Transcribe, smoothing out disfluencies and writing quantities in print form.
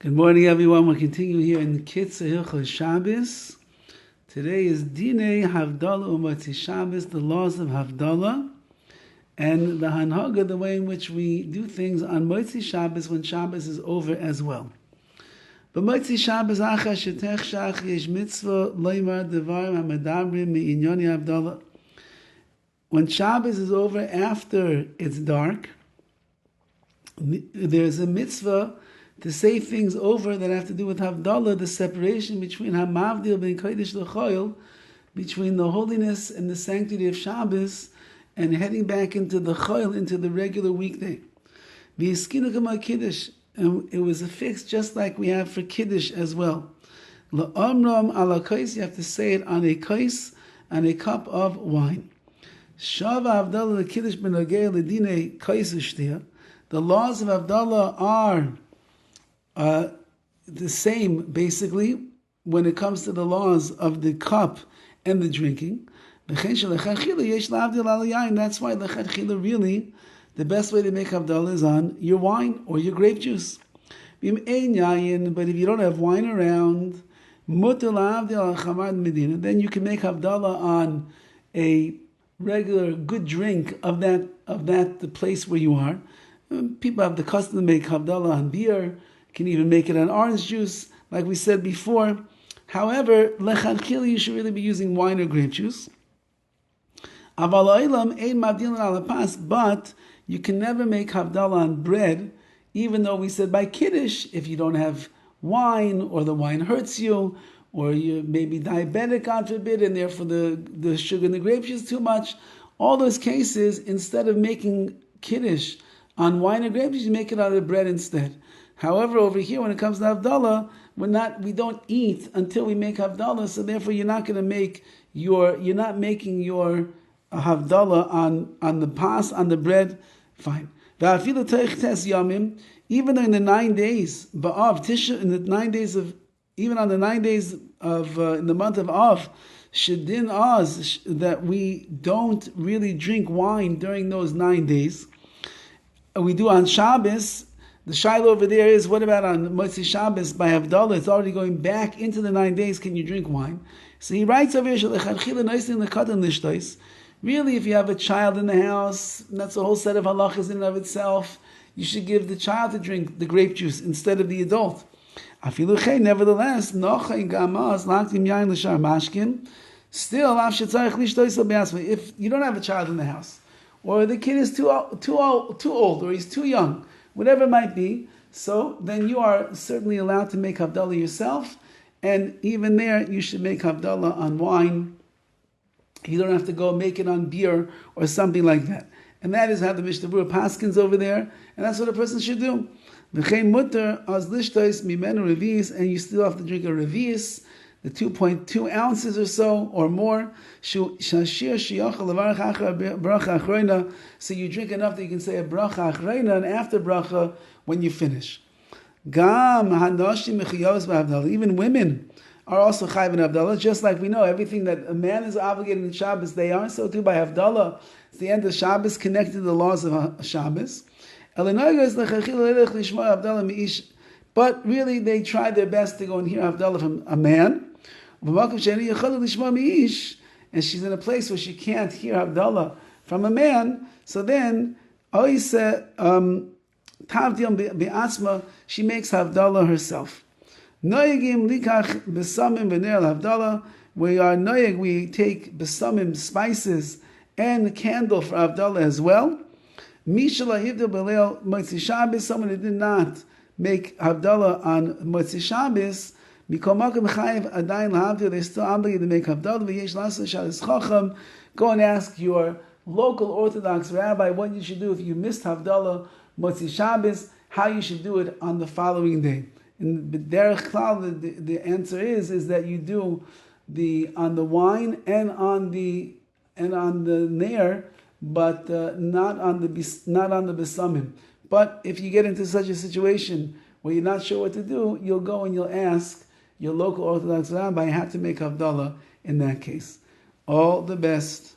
Good morning, everyone. We're continuing here in the KITZUR HILCHOS SHABBOS. Today is Dinei Havdalah U'Motzi Shabbos, the laws of Havdalah, and the Hanhaga, the way in which we do things on Motzi Shabbos when Shabbos is over as well. But Motzi Shabbos Acha Shetech Shach Yesh Mitzvah Loimar Devar HaMedabrim Me'inyoni Havdalah. When Shabbos is over after it's dark, there's a mitzvah to say things over that have to do with Havdalah, the separation between Hamavdil ben Kodesh L'Choil, between the holiness and the sanctity of Shabbos, and heading back into the Choil, into the regular weekday. V'yiskinu kama Kiddush, and it was affixed just like we have for Kiddush as well. La'amram ala kais, you have to say it on a kais, on a cup of wine. Shava Havdalah l'Kiddush ben Nogei l'dinei kais u'shtia. The laws of Havdalah are the same, basically, when it comes to the laws of the cup and the drinking. That's why lechatchila really, the best way to make Havdalah is on your wine or your grape juice. But if you don't have wine around, then you can make Havdalah on a regular good drink of the place where you are. People have the custom to make Havdalah on beer, can even make it on orange juice, like we said before. However, lechatchila, you should really be using wine or grape juice. But you can never make Havdalah on bread, even though we said by Kiddush, if you don't have wine, or the wine hurts you, or you may be diabetic, God forbid, and therefore the sugar in the grape juice is too much, all those cases, instead of making Kiddush on wine or grape juice, you make it out of bread instead. However, over here, when it comes to Havdalah, we don't eat until we make Havdalah, so therefore you're not making your Havdalah on the pas, on the bread. Fine. Even though in the 9 days, in the month of Av, Shedin Oz, that we don't really drink wine during those 9 days. We do on Shabbos. The shaila over there is, what about on Motzi Shabbos by Havdalah? It's already going back into the 9 days. Can you drink wine? So he writes over here, really, if you have a child in the house, and that's a whole set of halachas in and of itself, you should give the child to drink the grape juice instead of the adult. Nevertheless, still, if you don't have a child in the house, or the kid is too old, or he's too young, whatever it might be, so then you are certainly allowed to make Havdalah yourself, and even there you should make Havdalah on wine. You don't have to go make it on beer or something like that. And that is how the Mishnah Berurah paskins over there, and that's what a person should do. And you still have to drink a revius, the 2.2 ounces or so, or more. So you drink enough that you can say a bracha achreina, and after bracha, when you finish. Even women are also chayv in Havdalah, just like we know everything that a man is obligated in Shabbos, they are, so too by Havdalah. It's the end of Shabbos, connected to the laws of Shabbos. But really, they try their best to go and hear Havdalah from a man. And she's in a place where she can't hear Havdalah from a man. So then, she makes Havdalah herself. We are noyeg, we take besamim, spices, and the candle for Havdalah as well. Someone who did not make Havdalah on Motzi Shabbos, they're still obligated to make Havdalah. Go and ask your local Orthodox rabbi what you should do if you missed Havdalah Motzi Shabbos, how you should do it on the following day. In Derech Klal, the answer is that you do on the wine and on the nair, but not on the besamim. But if you get into such a situation where you're not sure what to do, you'll go and you'll ask your local Orthodox rabbi how to make Havdalah in that case. All the best.